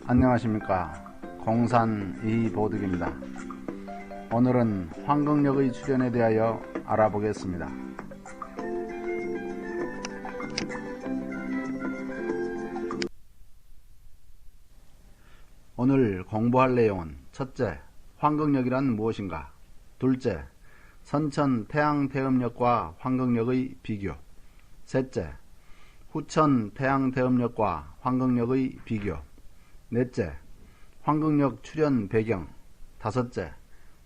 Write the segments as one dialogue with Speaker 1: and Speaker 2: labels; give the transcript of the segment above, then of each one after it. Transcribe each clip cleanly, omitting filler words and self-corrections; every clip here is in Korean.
Speaker 1: 안녕하십니까. 공산 이보득입니다. 오늘은 환경역의 출현에 대하여 알아보겠습니다. 오늘 공부할 내용은 첫째, 환경역이란 무엇인가? 둘째, 선천 태양대음역과 환경역의 비교. 셋째, 후천 태양대음역과 환경역의 비교. 넷째, 환경역 출현 배경. 다섯째,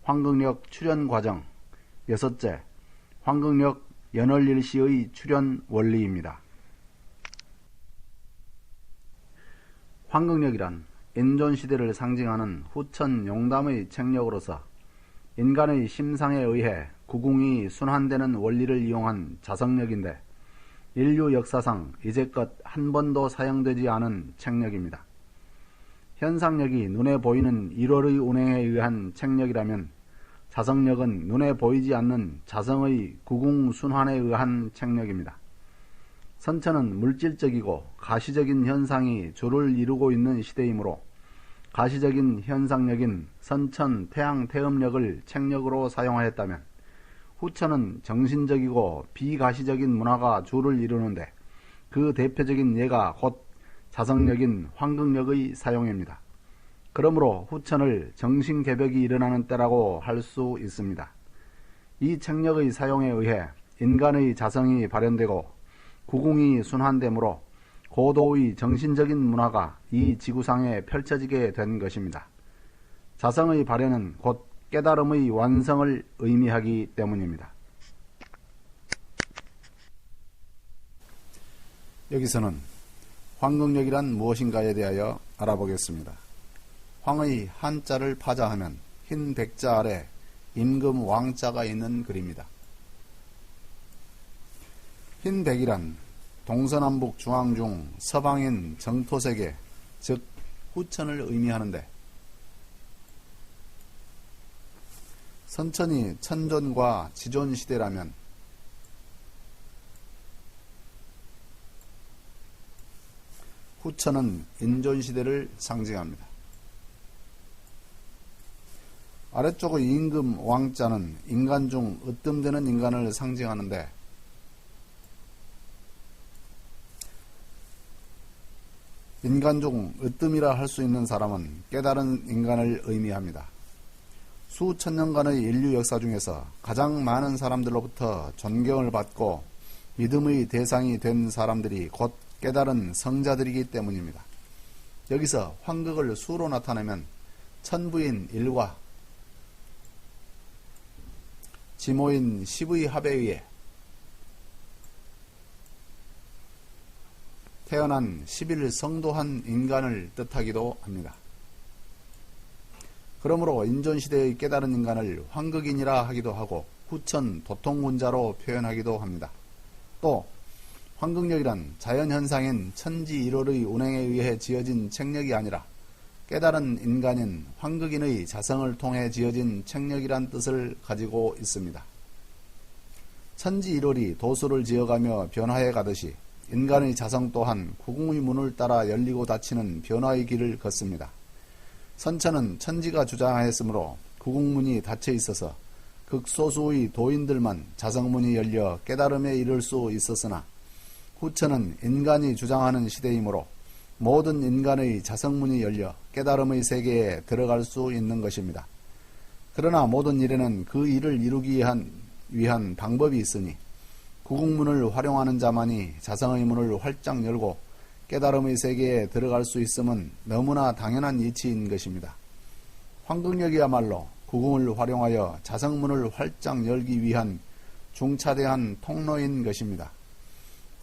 Speaker 1: 환경역 출현 과정. 여섯째, 환경역 연월일시의 출현 원리입니다. 환경역이란 인존시대를 상징하는 후천 용담의 책력으로서 인간의 심상에 의해 구궁이 순환되는 원리를 이용한 자성력인데 인류 역사상 이제껏 한 번도 사용되지 않은 책력입니다. 현상력이 눈에 보이는 1월의 운행에 의한 책력이라면 자성력은 눈에 보이지 않는 자성의 구궁 순환에 의한 책력입니다. 선천은 물질적이고 가시적인 현상이 조를 이루고 있는 시대이므로 가시적인 현상력인 선천 태양 태음력을 책력으로 사용하였다면 후천은 정신적이고 비가시적인 문화가 조를 이루는데 그 대표적인 예가 곧 자성력인 환경력의 사용입니다. 그러므로 후천을 정신개벽이 일어나는 때라고 할 수 있습니다. 이 책력의 사용에 의해 인간의 자성이 발현되고 구궁이 순환되므로 고도의 정신적인 문화가 이 지구상에 펼쳐지게 된 것입니다. 자성의 발현은 곧 깨달음의 완성을 의미하기 때문입니다. 여기서는 환경역이란 무엇인가에 대하여 알아보겠습니다. 황의 한자를 파자하면 흰 백자 아래 임금 왕자가 있는 글입니다. 흰 백이란 동서남북 중앙중 서방인 정토세계 즉 후천을 의미하는데 선천이 천존과 지존 시대라면 후천은 인존 시대를 상징합니다. 아래쪽의 임금 왕자는 인간 중 으뜸되는 인간을 상징하는데 인간 중 으뜸이라 할 수 있는 사람은 깨달은 인간을 의미합니다. 수천 년간의 인류 역사 중에서 가장 많은 사람들로부터 존경을 받고 믿음의 대상이 된 사람들이 곧 깨달은 성자들이기 때문입니다. 여기서 환극을 수로 나타내면 천부인 일과 지모인 10의 합에 의해 태어난 10일 성도한 인간을 뜻하기도 합니다. 그러므로 인존시대의 깨달은 인간을 환극인이라 하기도 하고 후천 도통군자로 표현하기도 합니다. 또 환극력이란 자연현상인 천지일월의 운행에 의해 지어진 책력이 아니라 깨달은 인간인 환극인의 자성을 통해 지어진 책력이란 뜻을 가지고 있습니다. 천지일월이 도수를 지어가며 변화해 가듯이 인간의 자성 또한 구궁의 문을 따라 열리고 닫히는 변화의 길을 걷습니다. 선천은 천지가 주장하였으므로 구궁문이 닫혀 있어서 극소수의 도인들만 자성문이 열려 깨달음에 이를 수 있었으나 후천은 인간이 주장하는 시대이므로 모든 인간의 자성문이 열려 깨달음의 세계에 들어갈 수 있는 것입니다. 그러나 모든 일에는 그 일을 이루기 위한 방법이 있으니 구궁문을 활용하는 자만이 자성의 문을 활짝 열고 깨달음의 세계에 들어갈 수 있음은 너무나 당연한 이치인 것입니다. 환극력이야말로 구궁을 활용하여 자성문을 활짝 열기 위한 중차대한 통로인 것입니다.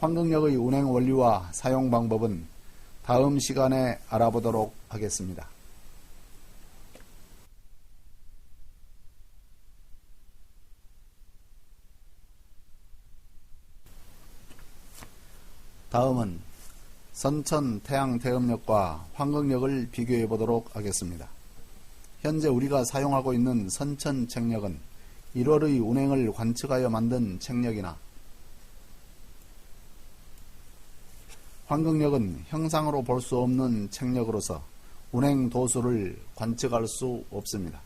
Speaker 1: 환극력의 운행 원리와 사용 방법은 다음 시간에 알아보도록 하겠습니다. 다음은 선천 태양 대음력과 환극력을 비교해 보도록 하겠습니다. 현재 우리가 사용하고 있는 선천 책력은 1월의 운행을 관측하여 만든 책력이나 환경력은 형상으로 볼 수 없는 책력으로서 운행 도수를 관측할 수 없습니다.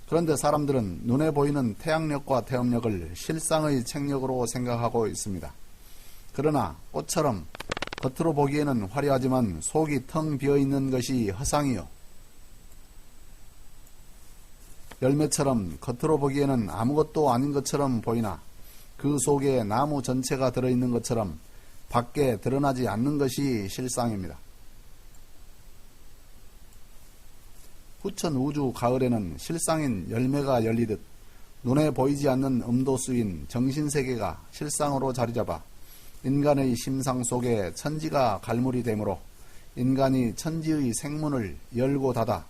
Speaker 1: 그런데 사람들은 눈에 보이는 태양력과 태음력을 실상의 책력으로 생각하고 있습니다. 그러나 꽃처럼 겉으로 보기에는 화려하지만 속이 텅 비어있는 것이 허상이요, 열매처럼 겉으로 보기에는 아무것도 아닌 것처럼 보이나 그 속에 나무 전체가 들어있는 것처럼 밖에 드러나지 않는 것이 실상입니다. 후천 우주 가을에는 실상인 열매가 열리듯 눈에 보이지 않는 음도수인 정신세계가 실상으로 자리잡아 인간의 심상 속에 천지가 갈물이 되므로 인간이 천지의 생문을 열고 닫아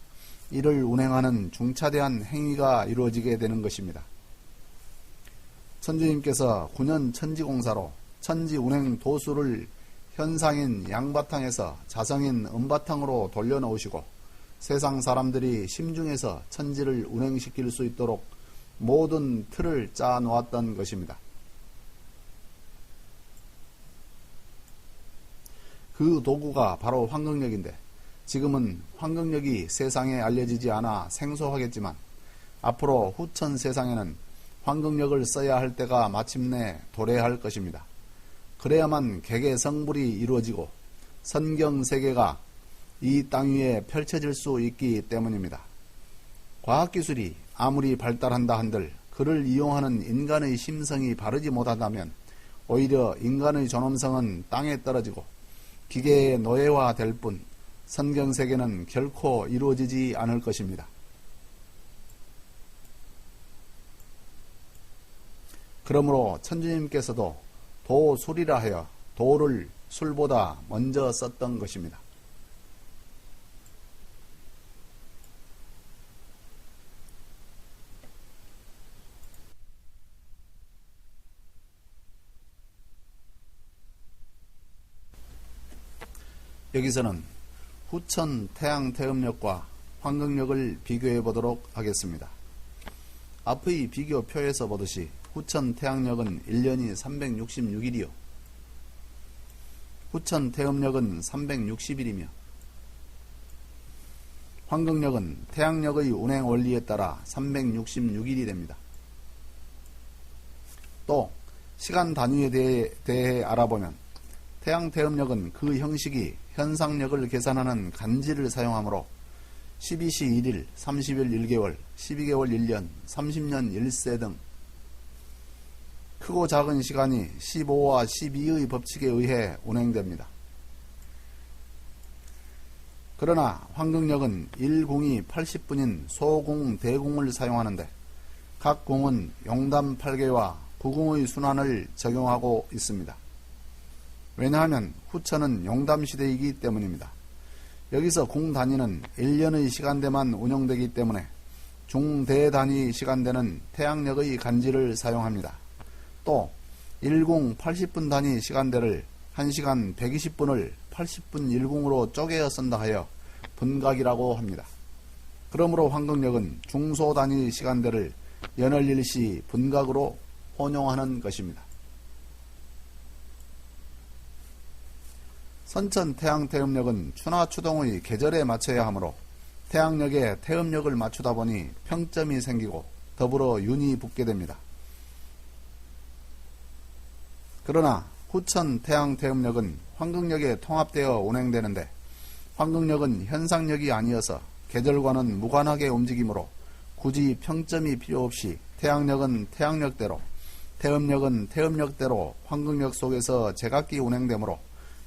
Speaker 1: 이를 운행하는 중차대한 행위가 이루어지게 되는 것입니다. 천주님께서 9년 천지공사로 천지 운행 도수를 현상인 양바탕에서 자성인 음바탕으로 돌려놓으시고 세상 사람들이 심중에서 천지를 운행시킬 수 있도록 모든 틀을 짜 놓았던 것입니다. 그 도구가 바로 환경력인데 지금은 환경력이 세상에 알려지지 않아 생소하겠지만 앞으로 후천 세상에는 환경력을 써야 할 때가 마침내 도래할 것입니다. 그래야만 개개 성불이 이루어지고 선경세계가 이 땅 위에 펼쳐질 수 있기 때문입니다. 과학기술이 아무리 발달한다 한들 그를 이용하는 인간의 심성이 바르지 못하다면 오히려 인간의 존엄성은 땅에 떨어지고 기계의 노예화될 뿐 선경세계는 결코 이루어지지 않을 것입니다. 그러므로 천주님께서도 도술이라 하여 도를 술보다 먼저 썼던 것입니다. 여기서는 후천 태양 태음력과 환경력을 비교해 보도록 하겠습니다. 앞의 비교표에서 보듯이 후천 태양력은 1년이 366일이요. 후천 태음력은 360일이며 환경력은 태양력의 운행 원리에 따라 366일이 됩니다. 또 시간 단위에 대해 알아보면 태양 태음력은 그 형식이 현상력을 계산하는 간지를 사용하므로 12시 1일, 30일 1개월, 12개월 1년, 30년 1세 등 크고 작은 시간이 15와 12의 법칙에 의해 운행됩니다. 그러나 환경력은 1궁이 80분인 소궁, 대궁을 사용하는데 각 궁은 용담 8개와 구궁의 순환을 적용하고 있습니다. 왜냐하면 후천은 용담시대이기 때문입니다. 여기서 궁 단위는 1년의 시간대만 운영되기 때문에 중대 단위 시간대는 태양력의 간지를 사용합니다. 또 1궁 80분 단위 시간대를 1시간 120분을 80분 1궁으로 쪼개어 쓴다 하여 분각이라고 합니다. 그러므로 환경력은 중소 단위 시간대를 연월일시 분각으로 혼용하는 것입니다. 선천 태양 태음력은 추나 추동의 계절에 맞춰야 하므로 태양력에 태음력을 맞추다 보니 평점이 생기고 더불어 윤이 붙게 됩니다. 그러나 후천 태양 태음력은 환경력에 통합되어 운행되는데 환경력은 현상력이 아니어서 계절과는 무관하게 움직이므로 굳이 평점이 필요 없이 태양력은 태양력대로 태음력은 태음력대로 환경력 속에서 제각기 운행되므로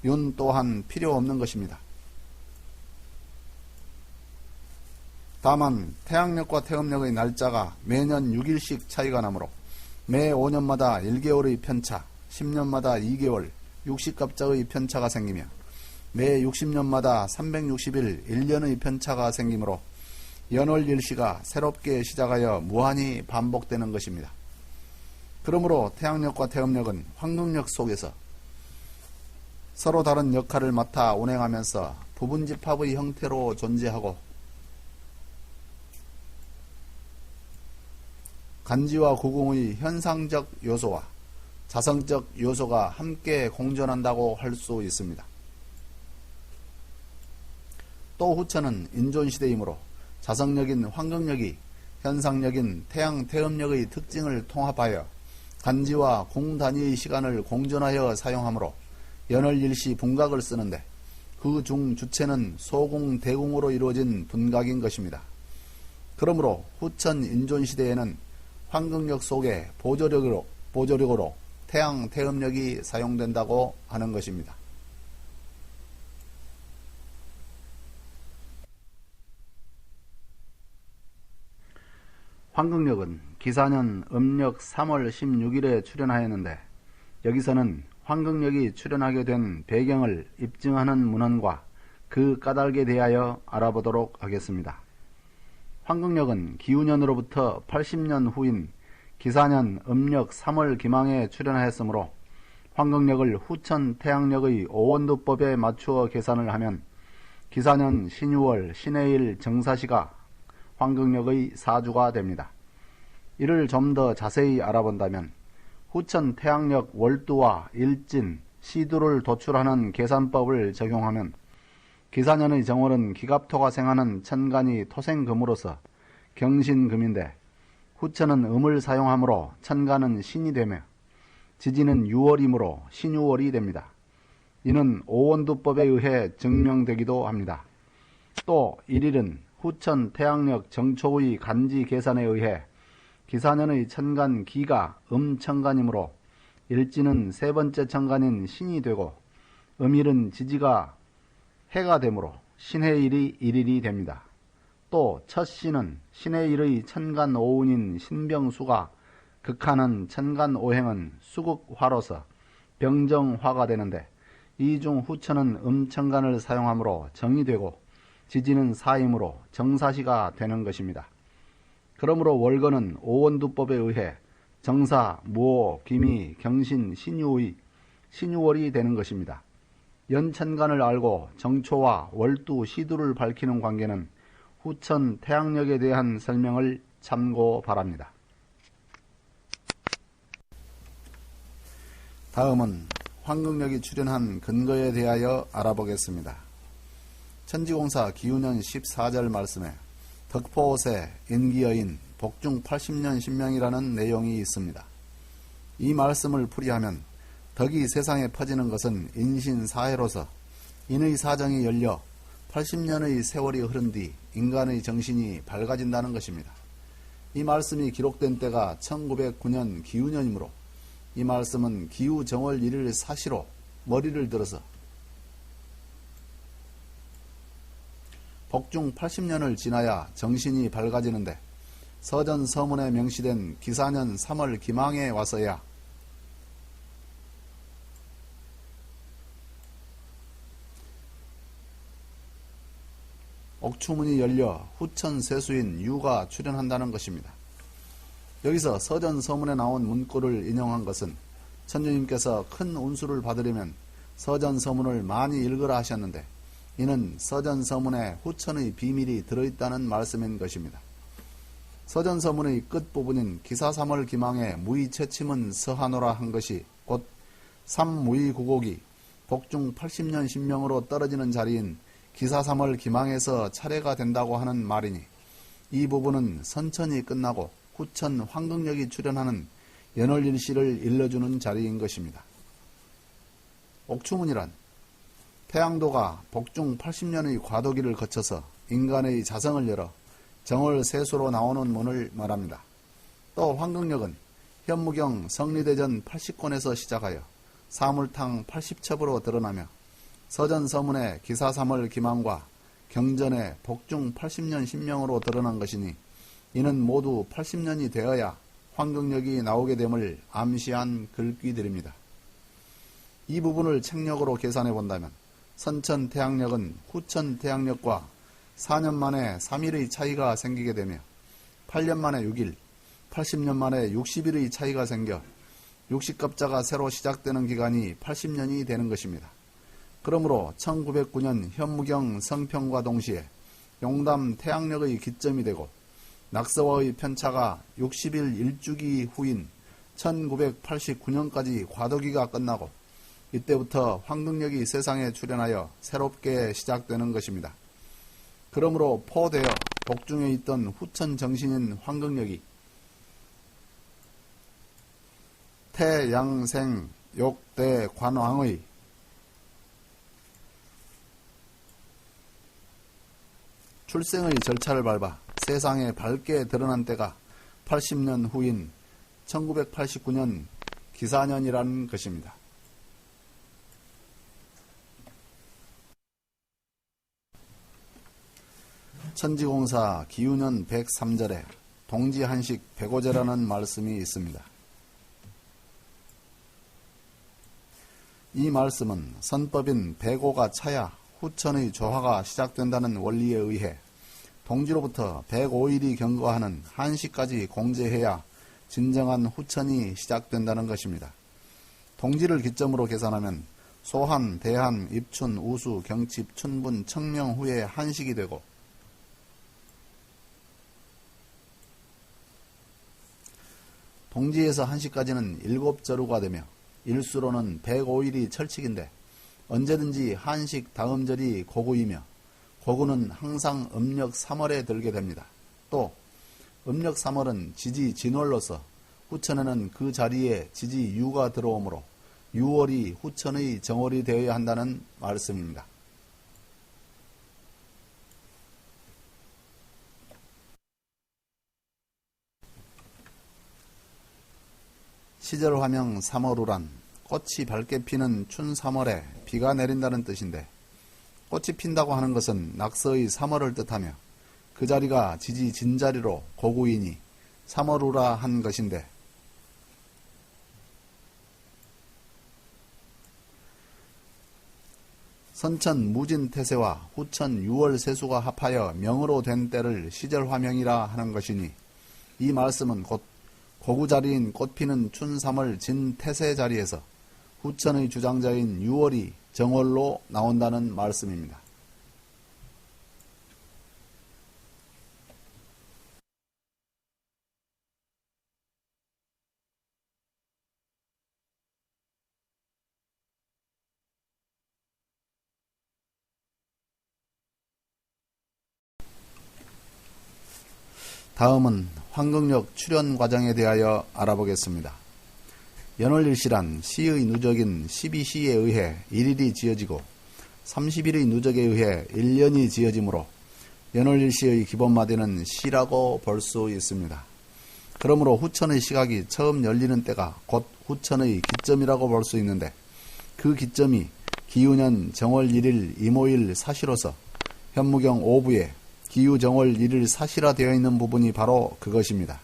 Speaker 1: 윤 또한 필요 없는 것입니다. 다만 태양력과 태음력의 날짜가 매년 6일씩 차이가 나므로 매 5년마다 1개월의 편차, 10년마다 2개월, 60갑자의 편차가 생기며 매 60년마다 360일 1년의 편차가 생기므로 연월일시가 새롭게 시작하여 무한히 반복되는 것입니다. 그러므로 태양력과 태음력은 환경력 속에서 서로 다른 역할을 맡아 운행하면서 부분집합의 형태로 존재하고 간지와 구궁의 현상적 요소와 자성적 요소가 함께 공존한다고 할 수 있습니다. 또 후천은 인존시대이므로 자성력인 황금력이 현상력인 태양 태음력의 특징을 통합하여 간지와 공 단위의 시간을 공존하여 사용하므로 연월일시 분각을 쓰는데 그 중 주체는 소궁 대궁으로 이루어진 분각인 것입니다. 그러므로 후천 인존시대에는 황금력 속에 보조력으로 태양 태음력이 사용된다고 하는 것입니다. 황금력은 기사년 음력 3월 16일에 출현하였는데 여기서는 황금력이 출현하게 된 배경을 입증하는 문헌과 그 까닭에 대하여 알아보도록 하겠습니다. 황금력은 기우년으로부터 80년 후인 기사년 음력 3월 기망에 출현하였으므로 황금력을 후천 태양력의 오원두법에 맞추어 계산을 하면 기사년 신유월 신해일 정사시가 황금력의 사주가 됩니다. 이를 좀 더 자세히 알아본다면 후천 태양력 월두와 일진, 시두를 도출하는 계산법을 적용하면 기사년의 정월은 기갑토가 생하는 천간이 토생금으로서 경신금인데 후천은 음을 사용하므로 천간은 신이 되며 지지는 유월이므로 신유월이 됩니다. 이는 오원두법에 의해 증명되기도 합니다. 또 1일은 후천 태양력 정초의 간지 계산에 의해 기사년의 천간 기가 음천간이므로 일지는 세 번째 천간인 신이 되고 음일은 지지가 해가 되므로 신해일이 1일이 됩니다. 또 첫 신은 신해일의 천간 오운인 신병수가 극하는 천간 오행은 수극화로서 병정화가 되는데 이 중 후천은 음천간을 사용하므로 정이 되고 지지는 사임으로 정사시가 되는 것입니다. 그러므로 월거는 오원두법에 의해 정사, 무오, 기미, 경신, 신유월이 되는 것입니다. 연천간을 알고 정초와 월두, 시두를 밝히는 관계는 후천 태양력에 대한 설명을 참고 바랍니다. 다음은 황금력이 출현한 근거에 대하여 알아보겠습니다. 천지공사 기우년 14절 말씀에 덕포옷에 인기여인 복중 80년 신명이라는 내용이 있습니다. 이 말씀을 풀이하면 덕이 세상에 퍼지는 것은 인신사해로서 인의 사정이 열려 80년의 세월이 흐른 뒤 인간의 정신이 밝아진다는 것입니다. 이 말씀이 기록된 때가 1909년 기우년이므로 이 말씀은 기우 정월 1일 사시로 머리를 들어서 복중 80년을 지나야 정신이 밝아지는데 서전 서문에 명시된 기사년 3월 기망에 와서야 옥추문이 열려 후천 세수인 유가 출현한다는 것입니다. 여기서 서전 서문에 나온 문구를 인용한 것은 천주님께서 큰 운수를 받으려면 서전 서문을 많이 읽으라 하셨는데 이는 서전 서문에 후천의 비밀이 들어있다는 말씀인 것입니다. 서전 서문의 끝부분인 기사 3월 기망에 무의 채침은 서하노라 한 것이 곧 삼무의 구곡이 복중 80년 신명으로 떨어지는 자리인 기사 3월 기망에서 차례가 된다고 하는 말이니 이 부분은 선천이 끝나고 후천 황금력이 출현하는 연월일시를 일러주는 자리인 것입니다. 옥추문이란 태양도가 복중 80년의 과도기를 거쳐서 인간의 자성을 열어 정월 세수로 나오는 문을 말합니다. 또 황금력은 현무경 성리대전 80권에서 시작하여 사물탕 80첩으로 드러나며 서전서문의 기사 3월 기망과 경전의 복중 80년 신명으로 드러난 것이니 이는 모두 80년이 되어야 황금력이 나오게 됨을 암시한 글귀들입니다. 이 부분을 책력으로 계산해 본다면 선천 태양력은 후천 태양력과 4년 만에 3일의 차이가 생기게 되며 8년 만에 6일, 80년 만에 60일의 차이가 생겨 60갑자가 새로 시작되는 기간이 80년이 되는 것입니다. 그러므로 1909년 현무경 성평과 동시에 용담 태양력의 기점이 되고 낙서와의 편차가 60일 일주기 후인 1989년까지 과도기가 끝나고 이때부터 황금력이 세상에 출현하여 새롭게 시작되는 것입니다. 그러므로 포되어 복중에 있던 후천 정신인 황극력이 태양생 욕대 관왕의 출생의 절차를 밟아 세상에 밝게 드러난 때가 80년 후인 1989년 기사년이라는 것입니다. 천지공사 기유년 103절에 동지한식 105제라는 말씀이 있습니다. 이 말씀은 선법인 105가 차야 후천의 조화가 시작된다는 원리에 의해 동지로부터 105일이 경과하는 한시까지 공제해야 진정한 후천이 시작된다는 것입니다. 동지를 기점으로 계산하면 소한, 대한, 입춘, 우수, 경칩, 춘분, 청명 후에 한식이 되고 동지에서 한시까지는 7절우가 되며 일수로는 105일이 철칙인데 언제든지 한식 다음 절이 고구이며 고구는 항상 음력 3월에 들게 됩니다. 또 음력 3월은 지지 진월로서 후천에는 그 자리에 지지 유가 들어오므로 6월이 후천의 정월이 되어야 한다는 말씀입니다. 시절화명 3월우란 꽃이 밝게 피는 춘 3월에 비가 내린다는 뜻인데 꽃이 핀다고 하는 것은 낙서의 3월을 뜻하며 그 자리가 지지 진자리로 고구이니 3월우라 한 것인데 선천 무진태세와 후천 6월 세수가 합하여 명으로 된 때를 시절화명이라 하는 것이니 이 말씀은 곧 고구 자리인 꽃피는 춘 3월 진태세 자리에서 후천의 주장자인 6월이 정월로 나온다는 말씀입니다. 다음은 황극력 출현 과정에 대하여 알아보겠습니다. 연월일시란 시의 누적인 12시에 의해 1일이 지어지고 30일의 누적에 의해 1년이 지어지므로 연월일시의 기본마디는 시라고 볼 수 있습니다. 그러므로 후천의 시각이 처음 열리는 때가 곧 후천의 기점이라고 볼 수 있는데 그 기점이 기유년 정월 1일 이모일 사시로서 현무경 5부에 기유 정월 1일 사시라 되어 있는 부분이 바로 그것입니다.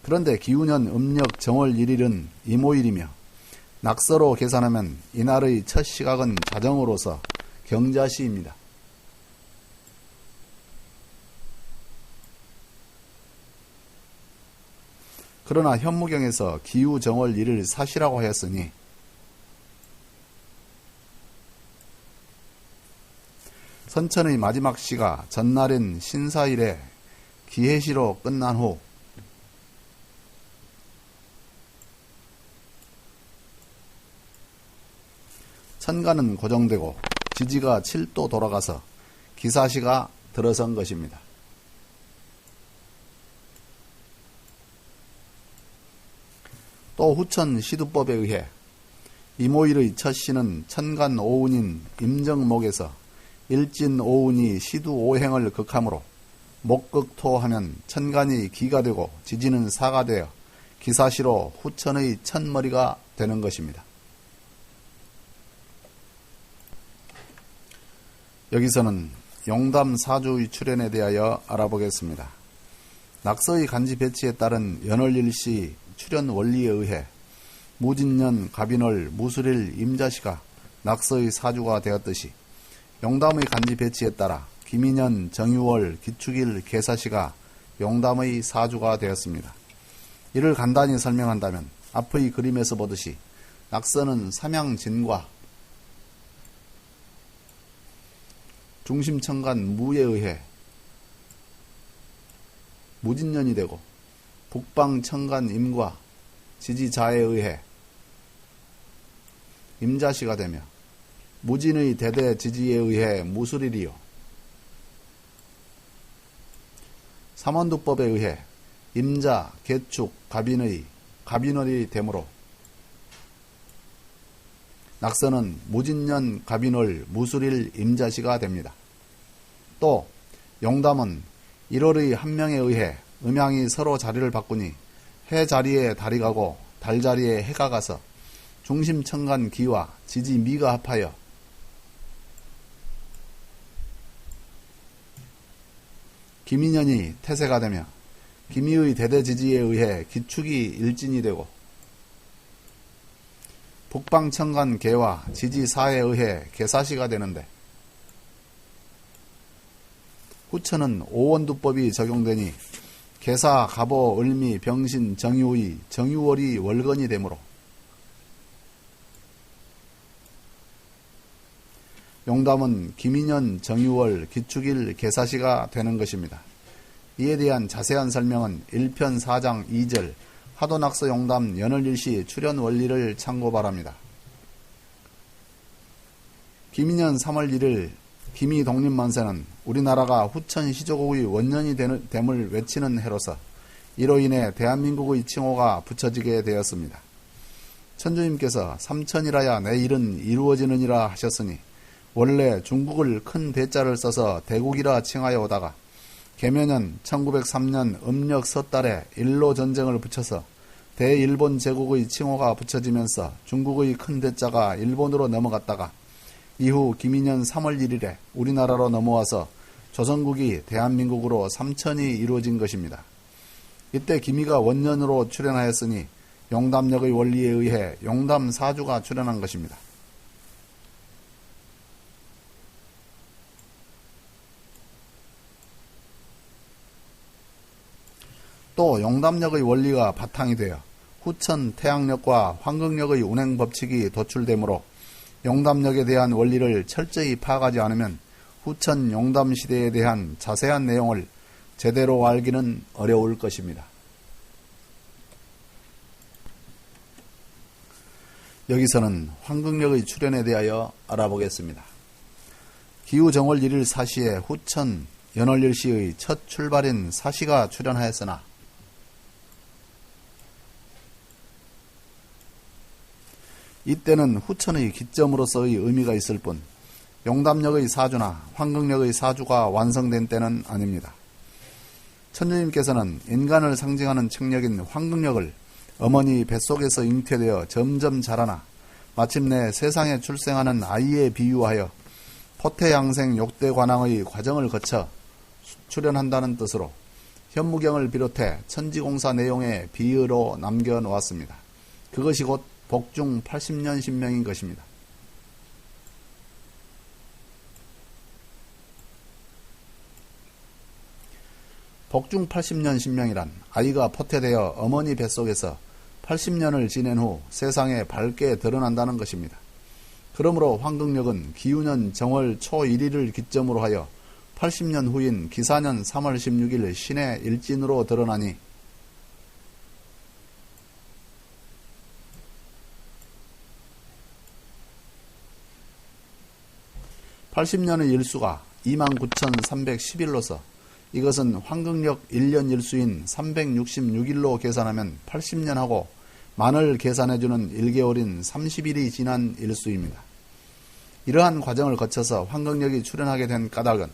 Speaker 1: 그런데 기유년 음력 정월 1일은 이모일이며 낙서로 계산하면 이날의 첫 시각은 자정으로서 경자시입니다. 그러나 현무경에서 기유 정월 1일 사시라고 하였으니 선천의 마지막 시가 전날인 신사일에 기해시로 끝난 후 천간은 고정되고 지지가 7도 돌아가서 기사시가 들어선 것입니다. 또 후천 시두법에 의해 이모일의 첫 시는 천간 오운인 임정목에서 일진 오운이 시두 오행을 극하므로 목극토하면 천간이 기가 되고 지지는 사가 되어 기사시로 후천의 첫머리가 되는 것입니다. 여기서는 용담 사주의 출현에 대하여 알아보겠습니다. 낙서의 간지 배치에 따른 연월일시 출현 원리에 의해 무진년 갑인월 무술일 임자시가 낙서의 사주가 되었듯이 용담의 간지 배치에 따라 기민년 정유월 기축일 계사시가 용담의 사주가 되었습니다. 이를 간단히 설명한다면 앞의 그림에서 보듯이 낙서는 삼양진과 중심천간 무에 의해 무진년이 되고 북방천간 임과 지지자에 의해 임자시가 되며 무진의 대대 지지에 의해 무술일이요 삼원두법에 의해 임자, 개축, 갑인월이 되므로 낙서는 무진년 갑인월 무술일 임자시가 됩니다. 또 용담은 1월의 한 명에 의해 음양이 서로 자리를 바꾸니 해 자리에 달이 가고 달 자리에 해가 가서 중심천간 기와 지지 미가 합하여 기민년이 태세가 되며 기미의 대대지지에 의해 기축이 일진이 되고 북방천간 개와 지지사에 의해 개사시가 되는데 후천은 오원두법이 적용되니 개사, 갑오, 을미, 병신, 정유의, 정유월이 월건이 되므로 용담은 기민년, 정유월, 기축일, 개사시가 되는 것입니다. 이에 대한 자세한 설명은 1편 4장 2절 하도낙서 용담 연월일시 출현 원리를 참고 바랍니다. 기민년 3월 1일 기미 독립만세는 우리나라가 후천 시조국의 원년이 됨을 외치는 해로서 이로 인해 대한민국의 칭호가 붙여지게 되었습니다. 천주님께서 삼천이라야 내 일은 이루어지느니라 하셨으니 원래 중국을 큰 대자를 써서 대국이라 칭하여 오다가 개묘년 1903년 음력 섣달에 일로 전쟁을 붙여서 대일본 제국의 칭호가 붙여지면서 중국의 큰 대자가 일본으로 넘어갔다가 이후 기민년 3월 1일에 우리나라로 넘어와서 조선국이 대한민국으로 삼천이 이루어진 것입니다. 이때 기미가 원년으로 출현하였으니 용담력의 원리에 의해 용담 사주가 출현한 것입니다. 또 용담력의 원리가 바탕이 되어 후천 태양력과 황금력의 운행 법칙이 도출되므로 용담력에 대한 원리를 철저히 파악하지 않으면 후천 용담 시대에 대한 자세한 내용을 제대로 알기는 어려울 것입니다. 여기서는 황금력의 출현에 대하여 알아보겠습니다. 기후 정월 1일 사시에 후천 연월일시의 첫 출발인 사시가 출현하였으나 이때는 후천의 기점으로서의 의미가 있을 뿐 용담력의 사주나 황금력의 사주가 완성된 때는 아닙니다. 천주님께서는 인간을 상징하는 책력인 황금력을 어머니 뱃속에서 잉태되어 점점 자라나 마침내 세상에 출생하는 아이에 비유하여 포태양생 욕대관왕의 과정을 거쳐 출현한다는 뜻으로 현무경을 비롯해 천지공사 내용의 비유로 남겨놓았습니다. 그것이 곧 복중 80년 신명인 것입니다. 복중 80년 신명이란 아이가 포태되어 어머니 뱃속에서 80년을 지낸 후 세상에 밝게 드러난다는 것입니다. 그러므로 황금력은 기후년 정월 초 1일을 기점으로 하여 80년 후인 기사년 3월 16일 신의 일진으로 드러나니 80년의 일수가 29,310일로서 이것은 황금력 1년 일수인 366일로 계산하면 80년하고 만을 계산해주는 1개월인 30일이 지난 일수입니다. 이러한 과정을 거쳐서 황금력이 출현하게 된 까닭은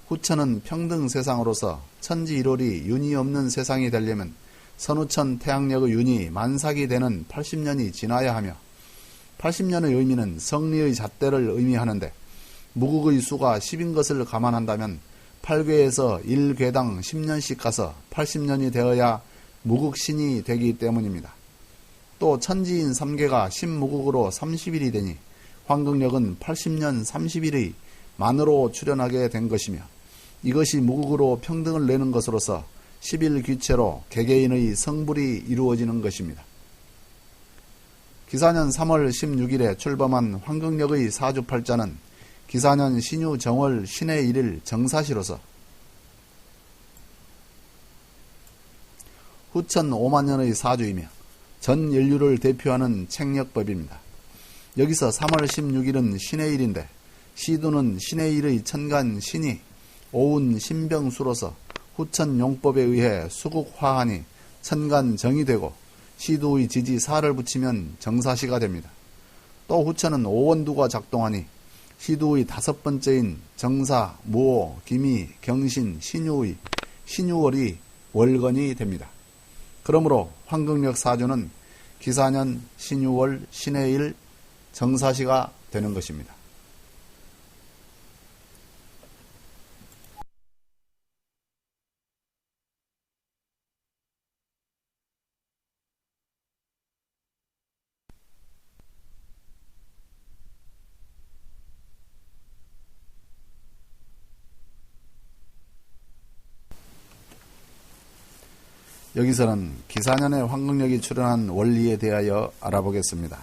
Speaker 1: 후천은 평등 세상으로서 천지 1월이 윤이 없는 세상이 되려면 선후천 태양력의 윤이 만삭이 되는 80년이 지나야 하며 80년의 의미는 성리의 잣대를 의미하는데 무국의 수가 10인 것을 감안한다면 8괴에서 1괴당 10년씩 가서 80년이 되어야 무국신이 되기 때문입니다. 또 천지인 3괴가 10무국으로 30일이 되니 황금력은 80년 30일의 만으로 출현하게 된 것이며 이것이 무국으로 평등을 내는 것으로서 10일 귀체로 개개인의 성불이 이루어지는 것입니다. 기사년 3월 16일에 출범한 황금력의 사주팔자는 기사년 신유 정월 신의 1일 정사시로서 후천 5만년의 사주이며 전 인류를 대표하는 책력법입니다. 여기서 3월 16일은 신의 일인데 시두는 신의 일의 천간 신이 오운 신병수로서 후천용법에 의해 수국화하니 천간정이 되고 시두의 지지 사를 붙이면 정사시가 됩니다. 또 후천은 오원두가 작동하니 시두의 다섯 번째인 정사, 무오, 기미, 경신, 신유의 신유월이 월건이 됩니다. 그러므로 황금력 사주는 기사년, 신유월, 신해일, 정사시가 되는 것입니다. 여기서는 기사년에 황금력이 출현한 원리에 대하여 알아보겠습니다.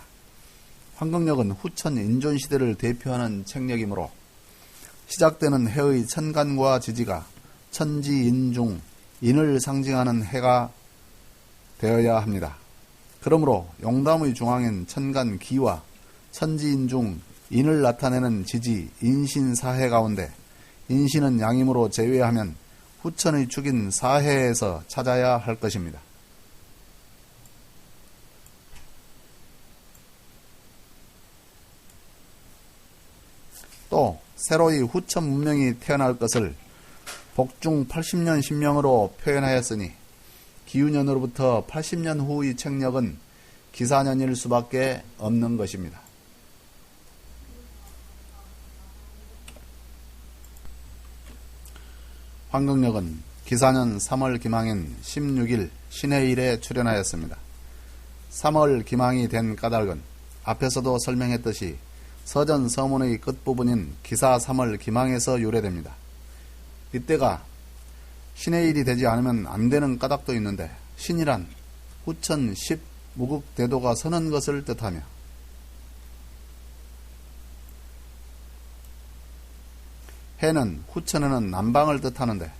Speaker 1: 황금력은 후천 인존시대를 대표하는 책력이므로 시작되는 해의 천간과 지지가 천지인중, 인을 상징하는 해가 되어야 합니다. 그러므로 용담의 중앙인 천간기와 천지인중, 인을 나타내는 지지, 인신사해 가운데 인신은 양임으로 제외하면 후천의 축인 사해에서 찾아야 할 것입니다. 또 새로이 후천 문명이 태어날 것을 복중 80년 신명으로 표현하였으니 기유년으로부터 80년 후의 책력은 기사년일 수밖에 없는 것입니다. 황금력은 기사년 3월 기망인 16일 신해일에 출현하였습니다. 3월 기망이 된 까닭은 앞에서도 설명했듯이 서전 서문의 끝부분인 기사 3월 기망에서 유래됩니다. 이때가 신해일이 되지 않으면 안 되는 까닭도 있는데 신이란 후천 10 무국대도가 서는 것을 뜻하며 해는 후천에는 남방을 뜻하는데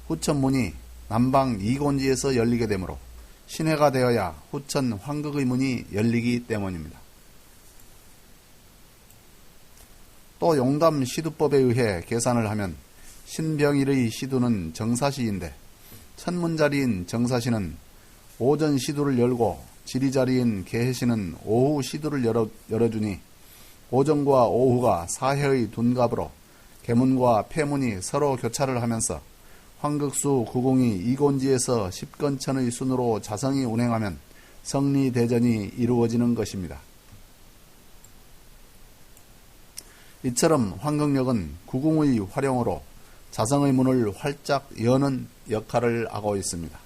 Speaker 1: 후천문이 남방 이곤지에서 열리게 되므로 신해가 되어야 후천 황극의 문이 열리기 때문입니다. 또 용담 시두법에 의해 계산을 하면 신병일의 시두는 정사시인데 천문자리인 정사시는 오전 시두를 열고 지리자리인 계해시는 오후 시두를 열어주니 오전과 오후가 사해의 둔갑으로 계문과 폐문이 서로 교차를 하면서 황극수 구공이 이곤지에서 십건천의 순으로 자성이 운행하면 성리대전이 이루어지는 것입니다. 이처럼 황극력은 구궁의 활용으로 자성의 문을 활짝 여는 역할을 하고 있습니다.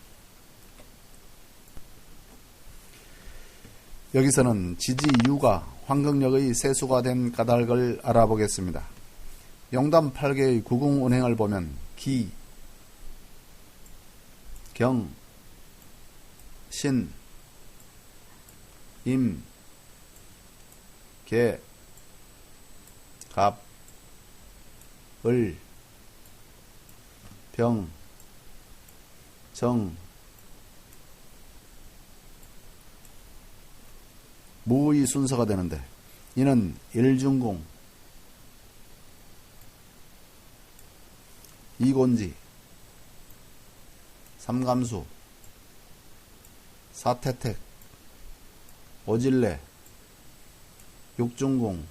Speaker 1: 여기서는 지지유가 황극력의 세수가 된 까닭을 알아보겠습니다. 용담 8개의 구궁 운행을 보면 기, 경, 신, 임, 계, 갑, 을, 병, 정, 무의 순서가 되는데 이는 일중궁, 이곤지, 삼감수, 사태택, 오질레, 육중궁,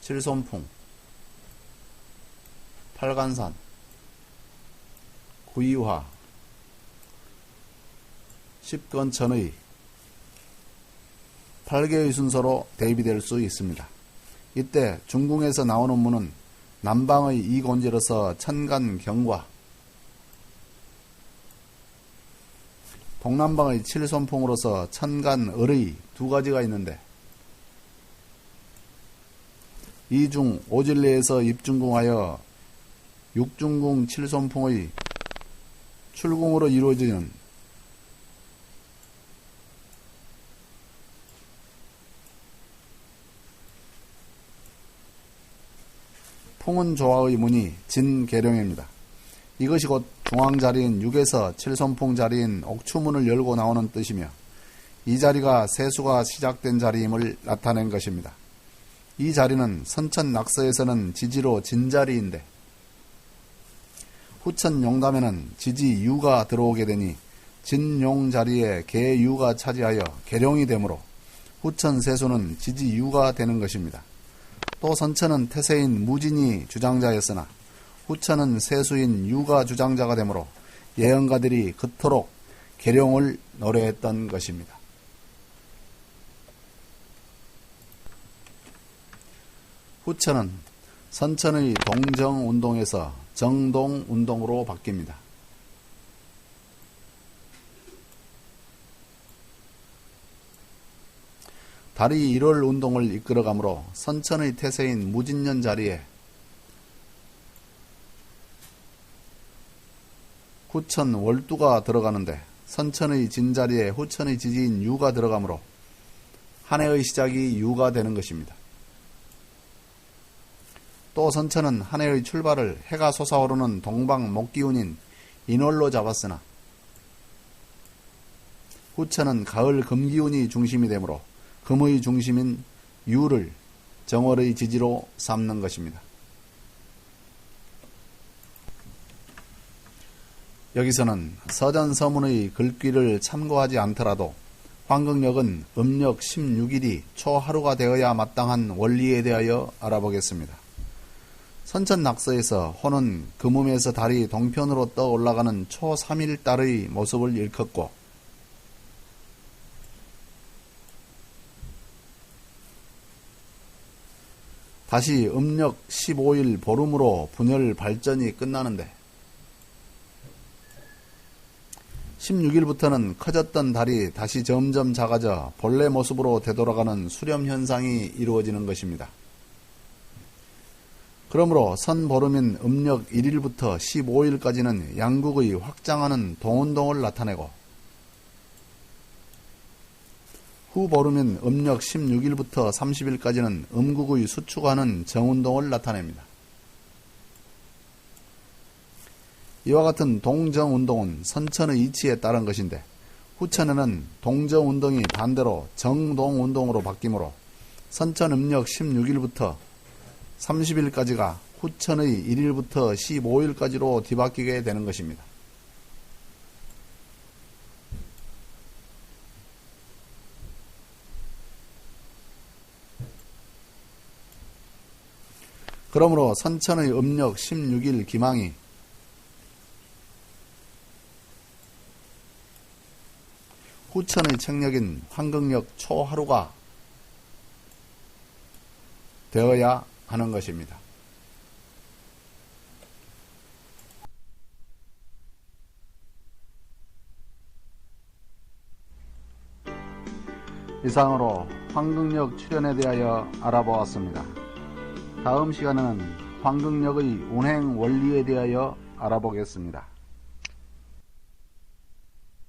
Speaker 1: 칠손풍, 팔간산, 구이화, 십건천의 8개의 순서로 대입될 수 있습니다. 이때 중궁에서 나오는 문은 남방의 이곤지로서 천간경과 동남방의 칠손풍으로서 천간을의 두 가지가 있는데 이중 오질레에서 입중궁하여 육중궁 칠손풍의 출궁으로 이루어지는 풍운조화의 문이 진계룡입니다. 이것이 곧 중앙자리인 6에서 칠손풍 자리인 옥추문을 열고 나오는 뜻이며 이 자리가 세수가 시작된 자리임을 나타낸 것입니다. 이 자리는 선천낙서에서는 지지로 진자리인데 후천 용담에는 지지 유가 들어오게 되니 진용 자리에 계유가 차지하여 계룡이 되므로 후천 세수는 지지 유가 되는 것입니다. 또 선천은 태세인 무진이 주장자였으나 후천은 세수인 유가 주장자가 되므로 예언가들이 그토록 계룡을 노래했던 것입니다. 후천은 선천의 동정운동에서 정동운동으로 바뀝니다. 달이 1월 운동을 이끌어가므로 선천의 태세인 무진년 자리에 후천 월두가 들어가는데 선천의 진자리에 후천의 지지인 유가 들어가므로 한 해의 시작이 유가 되는 것입니다. 또 선천은 한 해의 출발을 해가 솟아오르는 동방 목기운인 인월로 잡았으나 후천은 가을 금기운이 중심이 되므로 금의 중심인 유를 정월의 지지로 삼는 것입니다. 여기서는 서전서문의 글귀를 참고하지 않더라도 황금역은 음력 16일이 초하루가 되어야 마땅한 원리에 대하여 알아보겠습니다. 선천 낙서에서 호는 금음에서 달이 동편으로 떠 올라가는 초 3일 달의 모습을 일컫고 다시 음력 15일 보름으로 분열 발전이 끝나는데 16일부터는 커졌던 달이 다시 점점 작아져 본래 모습으로 되돌아가는 수렴 현상이 이루어지는 것입니다. 그러므로 선보름인 음력 1일부터 15일까지는 양국의 확장하는 동운동을 나타내고 후보름인 음력 16일부터 30일까지는 음국의 수축하는 정운동을 나타냅니다. 이와 같은 동정운동은 선천의 이치에 따른 것인데 후천에는 동정운동이 반대로 정동운동으로 바뀌므로 선천 음력 16일부터 30일까지가 후천의 1일부터 15일까지로 뒤바뀌게 되는 것입니다. 그러므로 선천의 음력 16일 기망이 후천의 책력인 황금역 초하루가 되어야 하는 것입니다. 이상으로 황금역 출현에 대하여 알아보았습니다. 다음 시간에는 황금역의 운행 원리에 대하여 알아보겠습니다.